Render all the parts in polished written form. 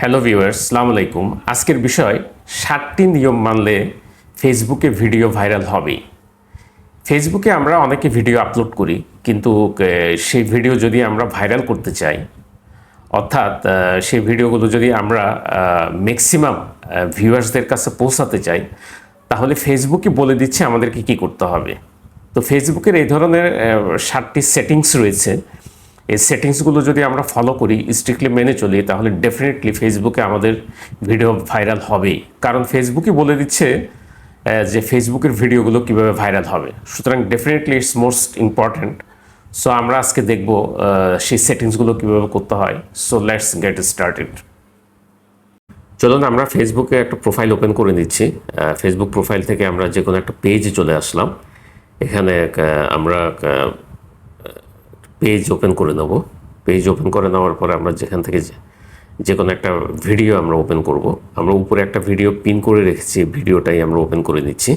Hello viewers, আসসালামু আলাইকুম। আজকের বিষয় 7টি নিয়ম মানলে ফেসবুকে ভিডিও ভাইরাল হবে। ফেসবুকে আমরা অনেকে ভিডিও আপলোড করি, কিন্তু সেই ভিডিও যদি আমরা ভাইরাল করতে চাই, অর্থাৎ সেই ভিডিওগুলো যদি আমরা ম্যাক্সিমাম ভিউয়ার্সদের কাছে পৌঁছাতে চাই, তাহলে ফেসবুকই বলে দিচ্ছে আমাদেরকে কী করতে হবে। তো ফেসবুকের এই ধরনের 7টি সেটিংস রয়েছে। এই সেটিংসগুলো যদি আমরা ফলো করি, স্ট্রিক্টলি মেনে চলি, তাহলে ডেফিনেটলি ফেসবুকে আমাদের ভিডিও ভাইরাল হবেই। কারণ ফেসবুকই বলে দিচ্ছে যে ফেসবুকের ভিডিওগুলো কীভাবে ভাইরাল হবে। সুতরাং definitely it's most important. So আমরা আজকে দেখব সেই সেটিংসগুলো কীভাবে করতে হয়। So let's get started. চলুন আমরা ফেসবুকে একটা প্রোফাইল ওপেন করে নিচ্ছি। ফেসবুক প্রোফাইল থেকে আমরা যে কোনো একটা পেজে চলে আসলাম। এখানে আমরা পেজ ওপেন করে নেব। পেজ ওপেন করে নেওয়ার পরে আমরা যেখান থেকে যে কোনো একটা ভিডিও আমরা ওপেন করব। আমরা উপরে একটা ভিডিও পিন করে রেখেছি, ভিডিওটাই আমরা ওপেন করে নিচ্ছি।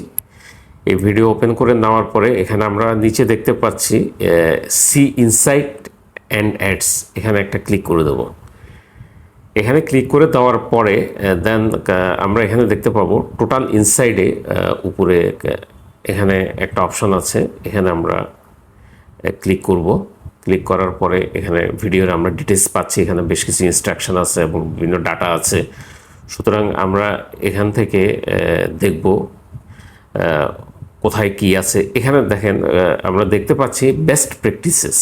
এই ভিডিও ওপেন করে নেওয়ার পরে এখানে আমরা নিচে দেখতে পাচ্ছি সি ইনসাইট অ্যান্ড অ্যাডস, এখানে একটা ক্লিক করে দেব। এখানে ক্লিক করে দেওয়ার পরে দেন আমরা এখানে দেখতে পাবো টোটাল ইনসাইডে উপরে এখানে একটা অপশন আছে, এখানে আমরা ক্লিক করব। ক্লিক করার পরে এখানে ভিডিওর আমরা ডিটেলস পাচ্ছি, এখানে বেশ কিছু ইনস্ট্রাকশন আছে এবং বিভিন্ন ডাটা আছে। সুতরাং আমরা এখান থেকে দেখব কোথায় কি আছে। এখানে দেখেন আমরা দেখতে পাচ্ছি বেস্ট প্র্যাকটিসেস।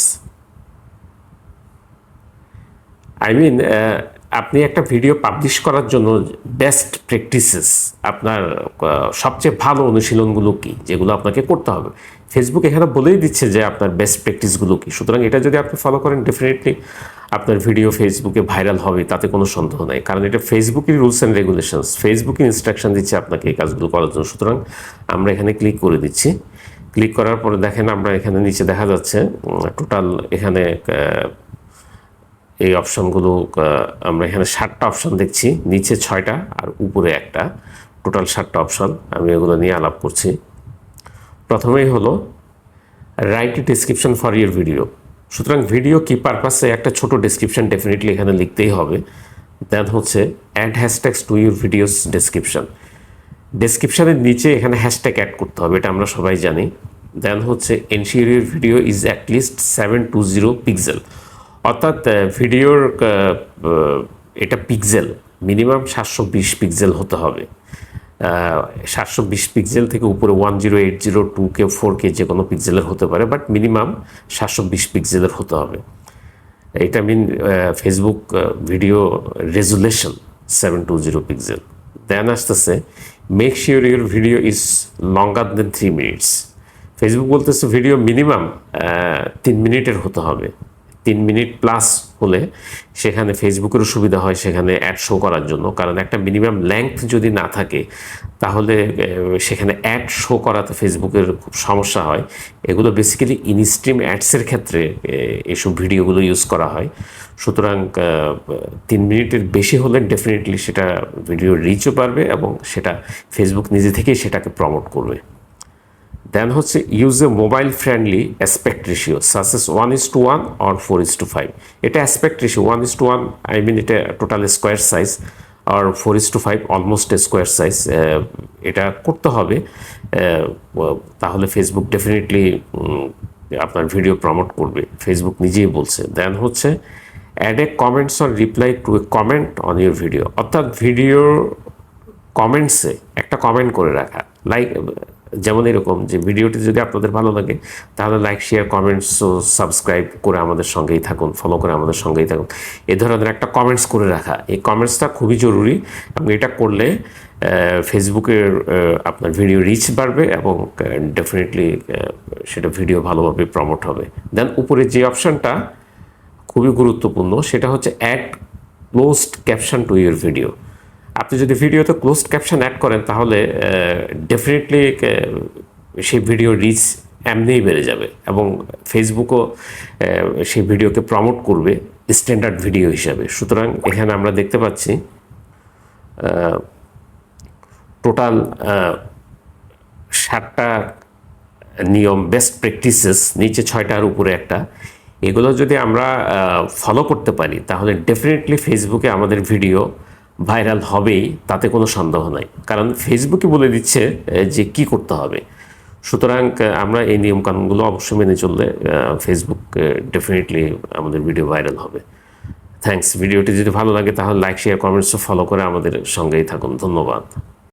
আপনি একটা ভিডিও পাবলিশ করার জন্য বেস্ট প্র্যাকটিসেস, আপনার সবচেয়ে ভালো অনুশীলনগুলো কী, যেগুলো আপনাকে করতে হবে। ফেসবুক এখানে বলেই দিচ্ছে যে আপনার বেস্ট প্র্যাকটিসগুলো কী। সুতরাং এটা যদি আপনি ফলো করেন, ডেফিনেটলি আপনার ভিডিও ফেসবুকে ভাইরাল হবে, তাতে কোনো সন্দেহ নাই। কারণ এটা ফেসবুকের রুলস অ্যান্ড রেগুলেশনস, ফেসবুকের ইনস্ট্রাকশন দিচ্ছে আপনাকে এই কাজগুলো করার জন্য। সুতরাং আমরা এখানে ক্লিক করে দিচ্ছি। ক্লিক করার পরে দেখেন আমরা এখানে নিচে দেখা যাচ্ছে টোটাল এখানে এই অপশানগুলো আমরা এখানে 7টা অপশান দেখছি, নিচে 6টা আর উপরে একটা, টোটাল 7টা অপশান। আমি এগুলো নিয়ে আলাপ করছি। প্রথমেই হলো write a description for your video. সুতরাং ভিডিও কি পারপাসে একটা ছোট ডেসক্রিপশন ডেফিনেটলি এখানে লিখতেই হবে। দেন হচ্ছে add hashtags to your videos description. ডেসক্রিপশনের নিচে এখানে হ্যাশট্যাগ অ্যাড করতে হবে, এটা আমরা সবাই জানি। দেন হচ্ছে ensure your video is at least 720 pixel, অর্থাৎ ভিডিওর এটা পিক্সেল মিনিমাম 720 পিক্সেল হতে হবে। 720 পিক্সেল থেকে উপরে 1080, 2K, 4K যে কোনো পিক্সেলের হতে পারে, বাট মিনিমাম 720 পিক্সেলের হতে হবে। এটা Facebook video resolution 720 pixel. Then আসতেছে make sure your video is longer than 3 minutes. Facebook বলতেছে ভিডিও মিনিমাম 3 মিনিটের হতে হবে। 3 মিনিট প্লাস হলে সেখানে ফেসবুকেরও সুবিধা হয় সেখানে অ্যাড শো করার জন্য। কারণ একটা মিনিমাম লেংথ যদি না থাকে, তাহলে সেখানে অ্যাড শো করাতে ফেসবুকের খুব সমস্যা হয়। এগুলো বেসিক্যালি ইনস্ট্রিম অ্যাডসের ক্ষেত্রে এসব ভিডিওগুলো ইউজ করা হয়। সুতরাং 3 মিনিটের বেশি হলে ডেফিনেটলি সেটা ভিডিও রিচও পারবে এবং সেটা ফেসবুক নিজে থেকেই সেটাকে প্রমোট করবে। দেন হচ্ছে use a mobile friendly aspect ratio such as 1:1 or 4:5। এটা অ্যাসপেক্ট রেশিও 1:1, এটা টোটাল স্কোয়ার সাইজ, আর 4:5 অলমোস্ট স্কোয়ার সাইজ। এটা করতে হবে, তাহলে ফেসবুক ডেফিনেটলি আপনার ভিডিও প্রমোট করবে, ফেসবুক নিজেই বলছে। দেন হচ্ছে add a comments or reply to a comment on your video, অর্থাৎ ভিডিওর কমেন্টসে একটা কমেন্ট করে রাখা। যেমন এরকম যে ভিডিওটি যদি আপনাদের ভালো লাগে, তাহলে লাইক, শেয়ার, কমেন্টস ও সাবস্ক্রাইব করে আমাদের সঙ্গেই থাকুন, ফলো করে আমাদের সঙ্গেই থাকুন, এ ধরনের একটা কমেন্টস করে রাখা। এই কমেন্টসটা খুবই জরুরি এবং এটা করলে ফেসবুকের আপনার ভিডিও রিচ বাড়বে এবং ডেফিনেটলি সেটা ভিডিও ভালোভাবে প্রমোট হবে। দেন উপরে যে অপশানটা খুবই গুরুত্বপূর্ণ, সেটা হচ্ছে add closed caption to your video. আপনি যদি ভিডিওতে ক্লোজড ক্যাপশন অ্যাড করেন, তাহলে ডেফিনেটলি সেই ভিডিও রিচ এমনিই বেড়ে যাবে এবং ফেসবুকও সেই ভিডিওকে প্রমোট করবে স্ট্যান্ডার্ড ভিডিও হিসাবে। সুতরাং এখানে আমরা দেখতে পাচ্ছি টোটাল 7টা নিয়ম, বেস্ট প্র্যাকটিসেস, নিচে 6টার উপরে একটা। এগুলো যদি আমরা ফলো করতে পারি, তাহলে ডেফিনেটলি ফেসবুকে আমাদের ভিডিও ভাইরাল হবেই, তাতে কোনো সন্দেহ নাই, কারণ ফেসবুকে বলে দিচ্ছে যে কি করতে হবে। সুতরাং আমরা এই নিয়মকানুনগুলো অবশ্যই মেনে চললে ফেসবুক ডেফিনেটলি আমাদের ভিডিও ভাইরাল হবে। থ্যাঙ্কস। ভিডিওটি যদি ভালো লাগে তাহলে লাইক, শেয়ার, কমেন্টস ফলো করে আমাদের সঙ্গেই থাকুন। ধন্যবাদ।